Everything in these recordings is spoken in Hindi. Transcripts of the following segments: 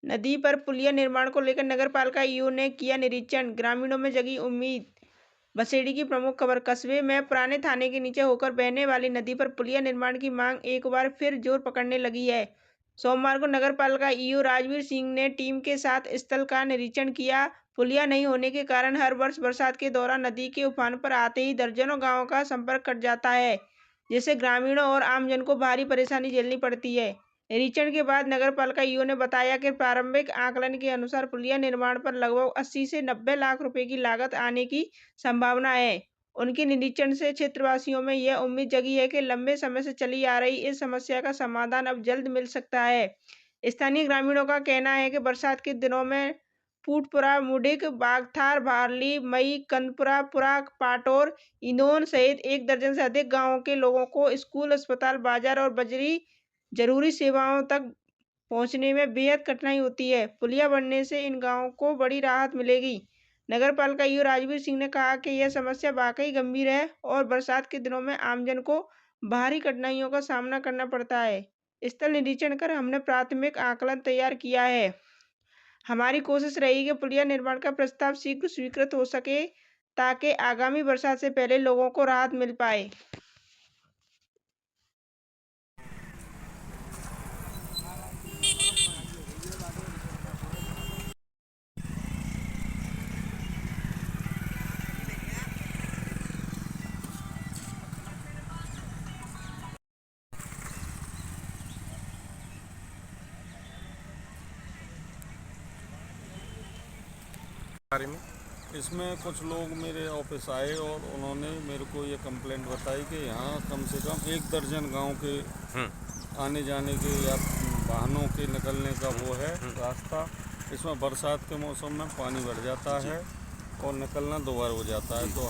नदी पर पुलिया निर्माण को लेकर नगरपालिका ईओ ने किया निरीक्षण, ग्रामीणों में जगी उम्मीद। बसेड़ी की प्रमुख खबर, कस्बे में पुराने थाने के नीचे होकर बहने वाली नदी पर पुलिया निर्माण की मांग एक बार फिर जोर पकड़ने लगी है। सोमवार को नगरपालिका ईओ राजवीर सिंह ने टीम के साथ स्थल का निरीक्षण किया। पुलिया नहीं होने के कारण हर वर्ष बरसात के दौरान नदी के उफान पर आते ही दर्जनों गांवों का संपर्क कट जाता है, जिससे ग्रामीणों और आमजन को भारी परेशानी झेलनी पड़ती है। निरीक्षण के बाद नगरपालिका ईओ ने बताया कि प्रारंभिक आकलन के अनुसार पुलिया निर्माण पर लगभग 80 से 90 लाख रुपए की लागत आने की संभावना है। उनके निरीक्षण से क्षेत्रवासियों में यह उम्मीद जगी है कि लंबे समय से चली आ रही इस समस्या का समाधान अब जल्द मिल सकता है। स्थानीय ग्रामीणों का कहना है कि बरसात के दिनों में फूटपुरा, मुडिक, बागथार, भारली, मई, कंदपुरा, पुरा, पाटोर, इनोन सहित 1 दर्जन से अधिक गांवों के लोगों को स्कूल, अस्पताल, बाजार और बजरी जरूरी सेवाओं तक पहुंचने में बेहद कठिनाई होती है। पुलिया बनने से इन गांवों को बड़ी राहत मिलेगी। नगरपालिका ईओ राजवीर सिंह ने कहा कि यह समस्या वाकई गंभीर है और बरसात के दिनों में आमजन को भारी कठिनाइयों का सामना करना पड़ता है। स्थल निरीक्षण कर हमने प्राथमिक आकलन तैयार किया है। हमारी कोशिश रहेगी कि पुलिया निर्माण का प्रस्ताव शीघ्र स्वीकृत हो सके, ताकि आगामी बरसात से पहले लोगों को राहत मिल पाए। बारे में इसमें कुछ लोग मेरे ऑफिस आए और उन्होंने मेरे को ये कंप्लेंट बताई कि यहाँ कम से कम 1 दर्जन गांव के आने जाने के या वाहनों के निकलने का वो है रास्ता। इसमें बरसात के मौसम में पानी बढ़ जाता है और निकलना दोबार हो जाता है। तो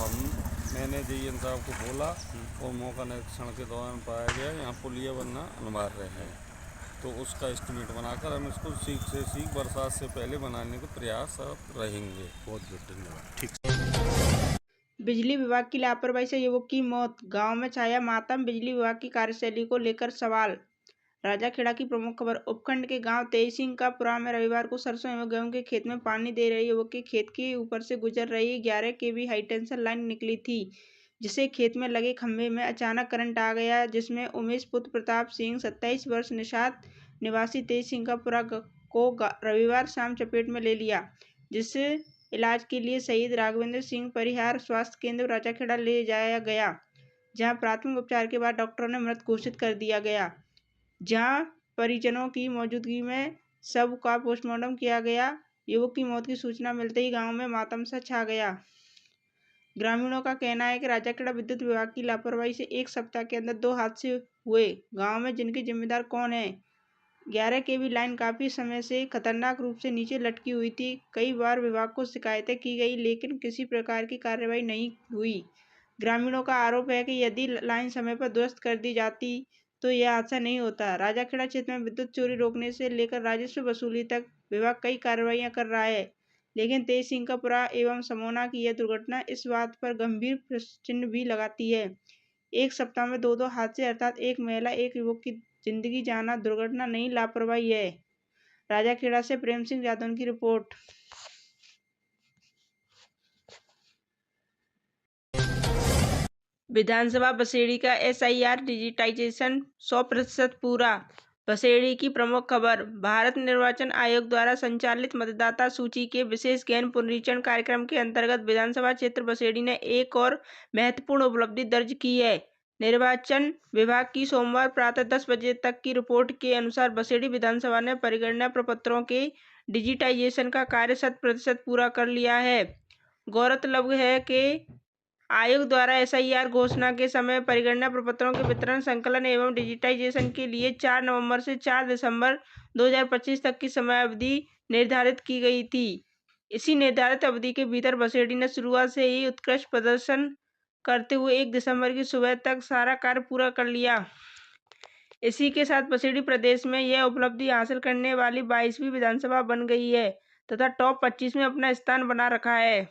मैंने डीएम साहब को बोला और मौका निरीक्षण के दौरान पाया गया यहाँ पुलिया बनना अनिवार्य है। तो उसका एस्टिमेट बनाकर हम इसको सीख से सीख बरसात से पहले बनाने के प्रयास अब रहेंगे। बहुत बहुत धन्यवाद। ठीक। बिजली विभाग की लापरवाही से युवक की मौत, गांव में छाया मातम। बिजली विभाग की कार्यशैली को लेकर सवाल। राजाखेड़ा की प्रमुख खबर, उपखंड के गांव तेईसिंहपुरा में रविवार को सरसों एवं गेहूं के खेत में पानी दे रहे युवक के खेत के ऊपर से गुजर रही 11 केवी हाईटेंशन लाइन निकली थी, जिसे खेत में लगे खंभे में अचानक करंट आ गया, जिसमें उमेश पुत्र प्रताप सिंह 27 वर्ष निषाद निवासी तेईसिंहपुरा को रविवार शाम चपेट में ले लिया, जिससे इलाज के लिए शहीद राघवेंद्र सिंह परिहार स्वास्थ्य केंद्र राजाखेड़ा ले जाया गया, जहां प्राथमिक उपचार के बाद डॉक्टरों ने मृत घोषित कर दिया गया। जहां परिजनों की मौजूदगी में शव का पोस्टमार्टम किया गया। युवक की मौत की सूचना मिलते ही गांव में मातम सा छा गया। ग्रामीणों का कहना है कि राजाखेड़ा विद्युत विभाग की लापरवाही से 1 सप्ताह के अंदर 2 हादसे हुए। गांव में जिनके जिम्मेदार कौन है? 11 केवी लाइन काफी समय से खतरनाक रूप से नीचे लटकी हुई थी। कई बार विभाग को शिकायतें की गई, लेकिन किसी प्रकार की कार्रवाई नहीं हुई। ग्रामीणों का आरोप है कि यदि लाइन समय पर दुरुस्त कर दी जाती तो यह हादसा नहीं होता। राजाखेड़ा क्षेत्र में विद्युत चोरी रोकने से लेकर राजस्व वसूली तक विभाग कई कार्रवाइयां कर रहा है, लेकिन तेईसिंहपुरा एवं समोना की यह दुर्घटना इस बात पर गंभीर प्रश्न चिन्ह भी लगाती है। 1 सप्ताह में 2 हादसे, अर्थात एक महिला एक युवक की जिंदगी जाना दुर्घटना नहीं, लापरवाही है। राजाखेड़ा से प्रेम सिंह जादौन की रिपोर्ट। विधानसभा बसेड़ी का एसआईआर डिजिटाइजेशन 100% पूरा। बसेड़ी की प्रमुख खबर, भारत निर्वाचन आयोग द्वारा संचालित मतदाता सूची के विशेष गहन पुनरीक्षण कार्यक्रम के अंतर्गत विधानसभा क्षेत्र बसेड़ी ने एक और महत्वपूर्ण उपलब्धि दर्ज की है। निर्वाचन विभाग की सोमवार प्रातः 10 बजे तक की रिपोर्ट के अनुसार बसेड़ी विधानसभा ने परिगणना प्रपत्रों के डिजिटाइजेशन का कार्य 100% पूरा कर लिया है। गौरतलब है कि आयोग द्वारा एसआईआर घोषणा के समय परिगणना प्रपत्रों के वितरण, संकलन एवं डिजिटाइजेशन के लिए 4 नवंबर से 4 दिसंबर 2025 तक की समय अवधि निर्धारित की गई थी। इसी निर्धारित अवधि के भीतर बसेड़ी ने शुरुआत से ही उत्कृष्ट प्रदर्शन करते हुए 1 दिसंबर की सुबह तक सारा कार्य पूरा कर लिया। इसी के साथ बसेड़ी प्रदेश में यह उपलब्धि हासिल करने वाली 22वीं विधानसभा बन गई है तथा टॉप 25 में अपना स्थान बना रखा है।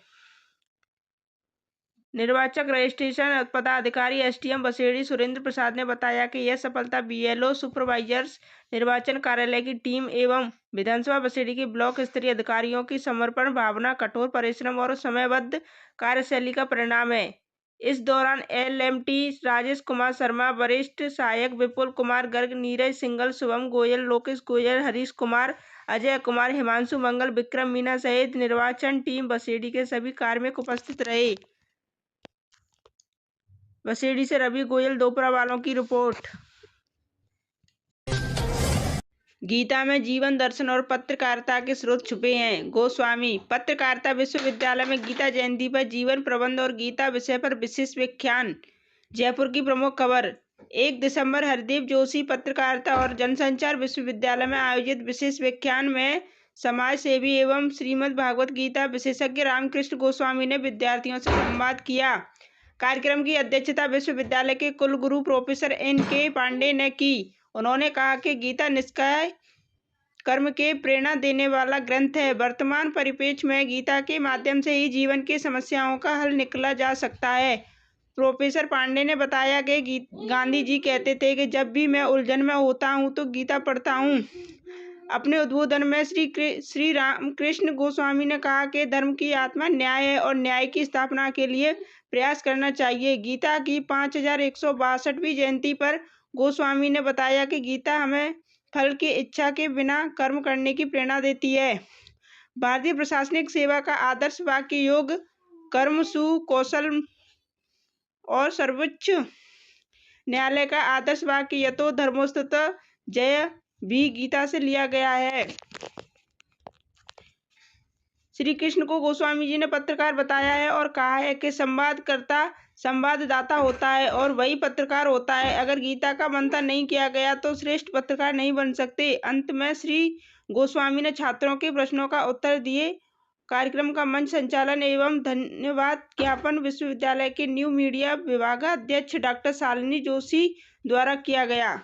निर्वाचक रजिस्ट्रेशन पदाधिकारी एसडीएम बसेड़ी सुरेंद्र प्रसाद ने बताया कि यह सफलता बीएलओ, सुपरवाइजर्स, निर्वाचन कार्यालय की टीम एवं विधानसभा बसेड़ी के ब्लॉक स्तरीय अधिकारियों की समर्पण भावना, कठोर परिश्रम और समयबद्ध कार्यशैली का परिणाम है। इस दौरान LMT राजेश कुमार शर्मा, वरिष्ठ सहायक विपुल कुमार गर्ग, नीरज सिंघल, शुभम गोयल, लोकेश गोयल, हरीश कुमार, अजय कुमार, हिमांशु मंगल, विक्रम मीना सहित निर्वाचन टीम बसेड़ी के सभी कार्मिक उपस्थित रहे। बसेड़ी से रवि गोयल, दोपरा वालों की रिपोर्ट। गीता में जीवन दर्शन और पत्रकारिता के स्रोत छुपे हैं। गोस्वामी पत्रकारिता विश्वविद्यालय में गीता जयंती पर जीवन प्रबंध और गीता विषय पर विशेष व्याख्यान। जयपुर की प्रमुख खबर। 1 दिसंबर हरदीप जोशी पत्रकारिता और जनसंचार विश्वविद्यालय में आयोजित विशेष व्याख्यान में समाज सेवी एवं श्रीमद् भागवत गीता विशेषज्ञ रामकृष्ण गोस्वामी ने विद्यार्थियों से संवाद किया। कार्यक्रम की अध्यक्षता विश्वविद्यालय के कुलगुरु प्रोफेसर NK पांडे ने की। उन्होंने कहा कि गीता निष्काम कर्म के प्रेरणा देने वाला ग्रंथ है। वर्तमान परिप्रेक्ष्य में गीता के माध्यम से ही जीवन की समस्याओं का हल निकाला जा सकता है। प्रोफेसर पांडे ने बताया कि गांधी जी कहते थे कि जब भी मैं उलझन में होता हूं तो गीता पढ़ता हूं। अपने उद्बोधन में श्री रामकृष्ण गोस्वामी ने कहा कि धर्म की आत्मा न्याय है और न्याय की स्थापना के लिए प्रयास करना चाहिए। गीता की 5162वीं जयंती पर गोस्वामी ने बताया कि गीता हमें फल की इच्छा के बिना कर्म करने की प्रेरणा देती है। भारतीय प्रशासनिक सेवा का आदर्श वाक्य योग कर्म सुकौशल और सर्वोच्च न्यायालय का आदर्श वाक्य यतो धर्मोस्तुत जय भी गीता से लिया गया है। श्री कृष्ण को गोस्वामी जी ने पत्रकार बताया है और कहा है कि संवादकर्ता संवाददाता होता है और वही पत्रकार होता है। अगर गीता का मंथन नहीं किया गया तो श्रेष्ठ पत्रकार नहीं बन सकते। अंत में श्री गोस्वामी ने छात्रों के प्रश्नों का उत्तर दिए। कार्यक्रम का मंच संचालन एवं धन्यवाद ज्ञापन विश्वविद्यालय के न्यू मीडिया विभागाध्यक्ष डॉक्टर शालिनी जोशी द्वारा किया गया।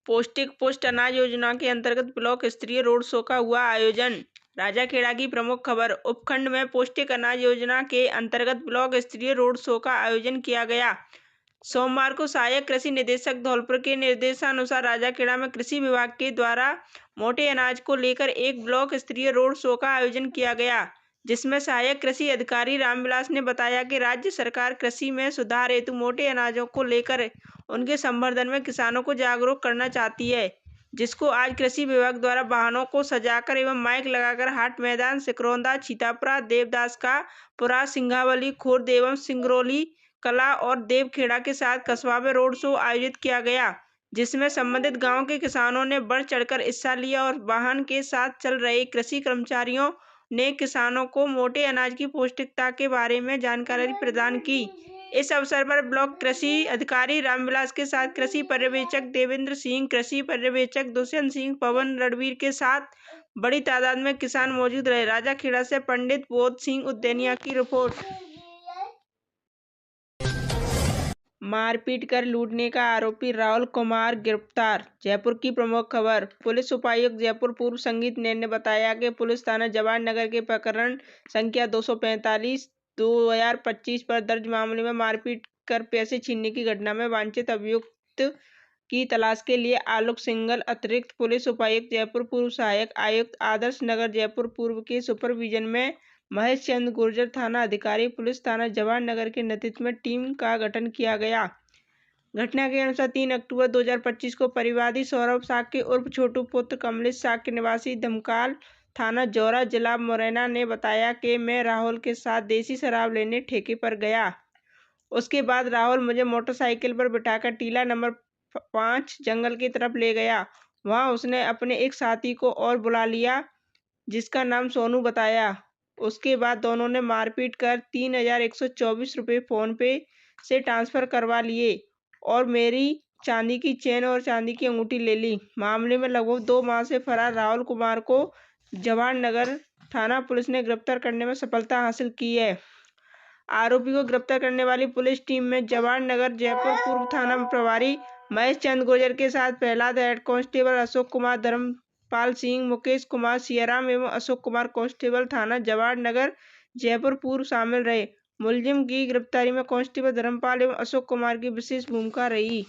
पौष्टिक पुष्ट अनाज योजना के अंतर्गत ब्लॉक स्तरीय रोड शो का हुआ आयोजन। राजाखेड़ा की प्रमुख खबर। उपखंड में पौष्टिक अनाज योजना के अंतर्गत ब्लॉक स्तरीय रोड शो का आयोजन किया गया। सोमवार को सहायक कृषि निदेशक धौलपुर के निर्देशानुसार राजाखेड़ा में कृषि विभाग के द्वारा मोटे अनाज को लेकर एक ब्लॉक स्तरीय रोड शो का आयोजन किया गया, जिसमें सहायक कृषि अधिकारी रामविलास ने बताया कि राज्य सरकार कृषि में सुधार हेतु मोटे अनाजों को लेकर उनके संवर्धन में किसानों को जागरूक करना चाहती है, जिसको आज कृषि विभाग द्वारा वाहनों को सजाकर एवं माइक लगाकर हाट मैदान, सिकरौंदा, छीतापुरा, देवदास का पुरा, सिंघावली, खुर्द एवं सिंगरौली कला और देवखेड़ा के साथ कस्बा में रोड शो आयोजित किया गया, जिसमें संबंधित गांव के किसानों ने बढ़ चढ़कर हिस्सा लिया और वाहन के साथ चल रहे कृषि कर्मचारियों ने किसानों को मोटे अनाज की पौष्टिकता के बारे में जानकारी प्रदान की। इस अवसर पर ब्लॉक कृषि अधिकारी रामविलास के साथ कृषि पर्यवेक्षक देवेंद्र सिंह, कृषि पर्यवेक्षक दुष्यंत सिंह, पवन रणवीर के साथ बड़ी तादाद में किसान मौजूद रहे। राजाखेड़ा से पंडित बोध सिंह उद्दैनिया की रिपोर्ट। मारपीट कर लूटने का आरोपी राहुल कुमार गिरफ्तार। जयपुर की प्रमुख खबर। पुलिस उपायुक्त जयपुर पूर्व संगीत नैन ने बताया कि पुलिस थाना जवाहर नगर के प्रकरण संख्या 245/2025 पर दर्ज मामले में मारपीट कर पैसे छीनने की घटना में वांछित अभियुक्त की तलाश के लिए आलोक सिंघल अतिरिक्त पुलिस उपायुक्त जयपुर पूर्व, सहायक आयुक्त आदर्श नगर जयपुर पूर्व के सुपरविजन में महेश चंद्र गुर्जर थाना अधिकारी पुलिस थाना जवाहर नगर के नेतृत्व में टीम का गठन किया गया। घटना के अनुसार 3 अक्टूबर 2025 को परिवादी सौरभ साक्य उर्फ छोटू पुत्र कमलेश साक्य निवासी धमकाल थाना जौरा जिला मुरैना ने बताया कि मैं राहुल के साथ देसी शराब लेने ठेके पर गया। उसके बाद राहुल मुझे मोटरसाइकिल पर बिठाकर टीला नंबर 5 जंगल की तरफ ले गया। वहां उसने अपने एक साथी को और बुला लिया, जिसका नाम सोनू बताया। उसके बाद दोनों ने मारपीट कर 3124 रुपये फोन पे से ट्रांसफर करवा लिए और मेरी चांदी की चेन और चांदी की अंगूठी ले ली। मामले में लगभग 2 माह से फरार राहुल कुमार को जवाहर नगर थाना पुलिस ने गिरफ्तार करने में सफलता हासिल की है। आरोपी को गिरफ्तार करने वाली पुलिस टीम में जवाहर नगर जयपुर पूर्व थाना प्रभारी महेश चंद्र गुर्जर के साथ प्रहलाद, हेड कांस्टेबल अशोक कुमार, धर्मपाल सिंह, मुकेश कुमार, सियाराम एवं अशोक कुमार कांस्टेबल थाना जवाहर नगर जयपुर पूर्व शामिल रहे। मुलजिम की गिरफ्तारी में कांस्टेबल धर्मपाल एवं अशोक कुमार की विशेष भूमिका रही।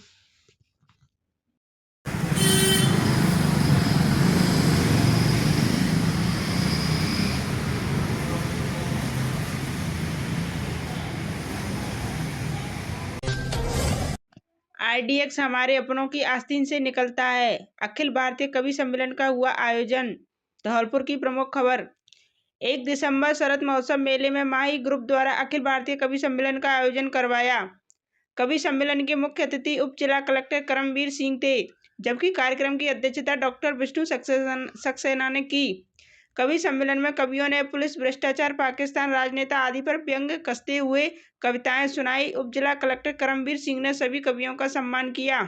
RDX हमारे अपनों की आस्तीन से निकलता है। अखिल भारतीय कवि सम्मेलन का हुआ आयोजन। धौलपुर की प्रमुख खबर। 1 दिसंबर शरद महोत्सव मेले में माही ग्रुप द्वारा अखिल भारतीय कवि सम्मेलन का आयोजन करवाया। कवि सम्मेलन के मुख्य अतिथि उप जिला कलेक्टर करमवीर सिंह थे, जबकि कार्यक्रम की अध्यक्षता डॉक्टर विष्णु सक्सेना ने की। कवि सम्मेलन में कवियों ने पुलिस, भ्रष्टाचार, पाकिस्तान, राजनेता आदि पर व्यंग कसते हुए कविताएं सुनाई। उप जिला कलेक्टर करमवीर सिंह ने सभी कवियों का सम्मान किया।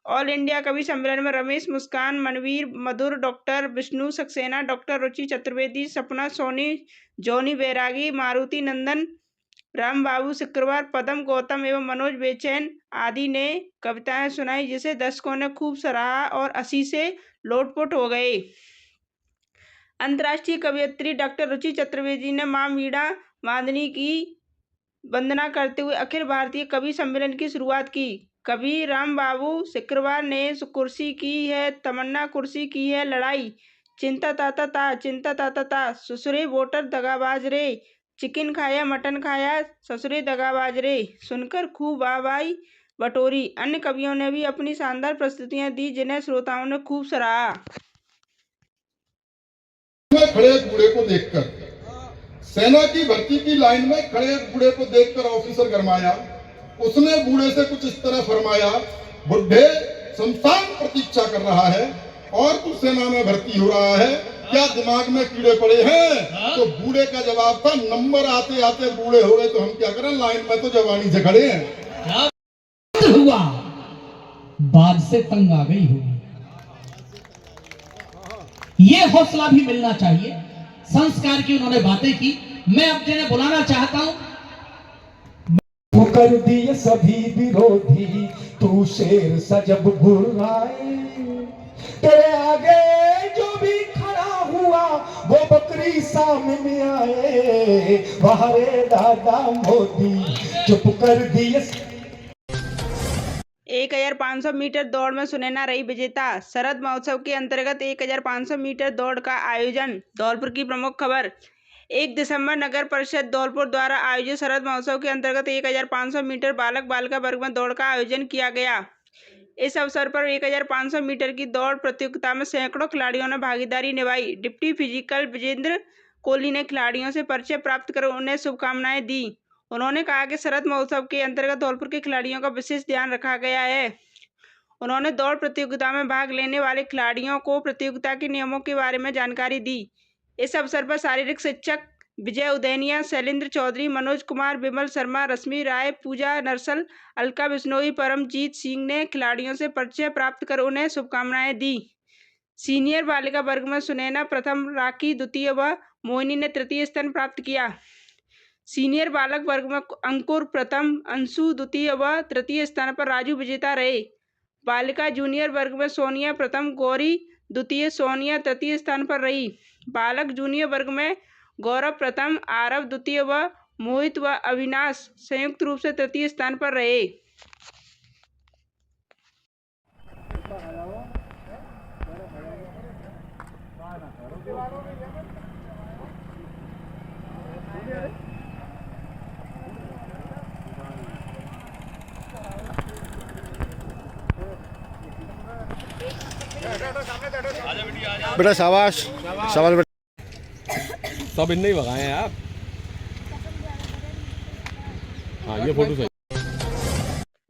ऑल इंडिया कवि सम्मेलन में रमेश, मुस्कान, मनवीर, मधुर, डॉक्टर विष्णु सक्सेना, डॉक्टर रुचि चतुर्वेदी, सपना सोनी, जॉनी बैरागी, मारुति नंदन, राम बाबू शुक्रवार, पदम गौतम एवं मनोज बेचैन आदि ने कविताएं सुनाई, जिसे दर्शकों ने खूब सराहा और हंसी से लोटपोट हो गए। अंतर्राष्ट्रीय कवयित्री डॉक्टर रुचि चतुर्वेदी ने मां वीणा वादनी की वंदना करते हुए अखिल भारतीय कवि सम्मेलन की शुरुआत की। कवि राम बाबू शुक्रवार ने कुर्सी की है तमन्ना, कुर्सी की है लड़ाई, चिंता ता ससुरे वोटर दगाबाज रे, चिकन खाया मटन खाया ससुरे दगाबाज रे, सुनकर खूब वाहवाही बटोरी। अन्य कवियों ने भी अपनी शानदार प्रस्तुतियां दी, जिन्हें श्रोताओं ने खूब सराहा। खड़े एक बूढ़े को देखकर, सेना की भर्ती की लाइन में खड़े एक बूढ़े को देखकर ऑफिसर गरमाया। उसने बूढ़े से कुछ इस तरह फरमाया, बुढ़े शमशान प्रतीक्षा कर रहा है और तू सेना में भर्ती हो रहा है, क्या दिमाग में कीड़े पड़े हैं? तो बूढ़े का जवाब था, नंबर आते आते बूढ़े हो गए तो हम क्या करें, लाइन में तो जवानी से खड़े हैं। हुआ बात से तंग आ गई होगी, ये हौसला भी मिलना चाहिए। संस्कार की उन्होंने बातें की। मैं अब जिन्हें बुलाना चाहता हूं, कर दिए सभी विरोधी, तू शेर सजब घुराए, तेरे आगे जो भी खड़ा हुआ वो बकरी सामने आए, वहारे दादा मोदी चुप कर दिए। 1500 मीटर दौड़ में सुनैना रही विजेता। शरद महोत्सव के अंतर्गत 1500 मीटर दौड़ का आयोजन। धौलपुर की प्रमुख खबर। 1 दिसंबर नगर परिषद धौलपुर द्वारा आयोजित शरद महोत्सव के अंतर्गत 1500 मीटर बालक बालिका वर्ग में दौड़ का आयोजन किया गया। इस अवसर पर 1500 मीटर की दौड़ प्रतियोगिता में सैकड़ों खिलाड़ियों ने भागीदारी निभाई। डिप्टी फिजिकल विजेंद्र कोहली ने खिलाड़ियों से परिचय प्राप्त कर उन्हें शुभकामनाएं दी। उन्होंने कहा कि शरद महोत्सव के अंतर्गत धौलपुर के खिलाड़ियों का विशेष ध्यान रखा गया है। उन्होंने दौड़ प्रतियोगिता में भाग लेने वाले खिलाड़ियों को प्रतियोगिता के नियमों के बारे में जानकारी दी। इस अवसर पर शारीरिक शिक्षक विजय उदैनिया, शैलेंद्र चौधरी, मनोज कुमार, विमल शर्मा, रश्मि राय, पूजा नरसल, अलका बिश्नोई, परमजीत सिंह ने खिलाड़ियों से परिचय प्राप्त कर उन्हें शुभकामनाएं दी। सीनियर बालिका वर्ग में सुनैना प्रथम, राखी द्वितीय व मोहिनी ने तृतीय स्थान प्राप्त किया। सीनियर बालक वर्ग में अंकुर प्रथम, अंशु द्वितीय व तृतीय स्थान पर राजू विजेता रहे। बालिका जूनियर वर्ग में सोनिया प्रथम, गौरी द्वितीय, सोनिया तृतीय स्थान पर रही। बालक जूनियर वर्ग में गौरव प्रथम, आरव द्वितीय व मोहित व अविनाश संयुक्त रूप से तृतीय स्थान पर रहे। बेटा शाबाश शाबाश बेटा। सब इनने ही भगाए हैं आप। हाँ, ये फोटो सही।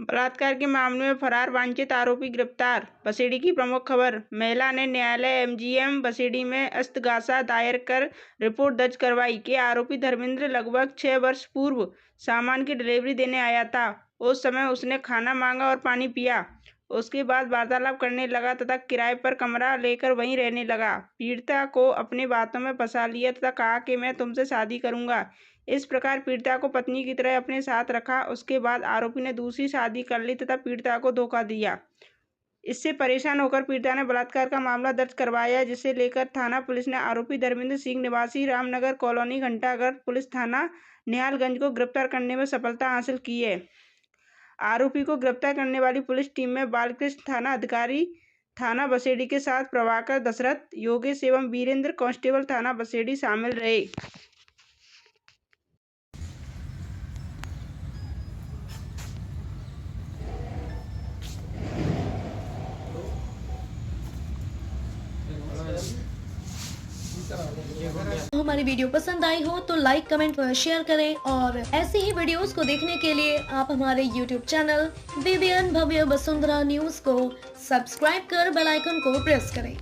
बलात्कार के मामले में फरार वांछित आरोपी गिरफ्तार। बसेड़ी की प्रमुख खबर। महिला ने न्यायालय MGM बसेड़ी में इस्तगासा दायर कर रिपोर्ट दर्ज करवाई कि आरोपी धर्मेंद्र लगभग 6 वर्ष पूर्व सामान की डिलीवरी देने आया था। उस समय उसने खाना मांगा और पानी पिया। उसके बाद वार्तालाप करने लगा तथा किराए पर कमरा लेकर वहीं रहने लगा। पीड़िता को अपनी बातों में फंसा लिया तथा कहा कि मैं तुमसे शादी करूंगा। इस प्रकार पीड़िता को पत्नी की तरह अपने साथ रखा। उसके बाद आरोपी ने दूसरी शादी कर ली तथा पीड़िता को धोखा दिया। इससे परेशान होकर पीड़िता ने बलात्कार का मामला दर्ज करवाया, जिसे लेकर थाना पुलिस ने आरोपी धर्मेंद्र सिंह निवासी रामनगर कॉलोनी घंटाघर पुलिस थाना निहालगंज को गिरफ्तार करने में सफलता हासिल की है। आरोपी को गिरफ्तार करने वाली पुलिस टीम में बालकृष्ण थाना अधिकारी थाना बसेड़ी के साथ प्रभाकर दशरथ, योगेश एवं वीरेंद्र कांस्टेबल थाना बसेड़ी शामिल रहे। हमारी वीडियो पसंद आई हो तो लाइक, कमेंट व शेयर करें और ऐसी ही वीडियोस को देखने के लिए आप हमारे YouTube चैनल BBN भव्य वसुंधरा न्यूज को सब्सक्राइब कर बेल आइकन को प्रेस करें।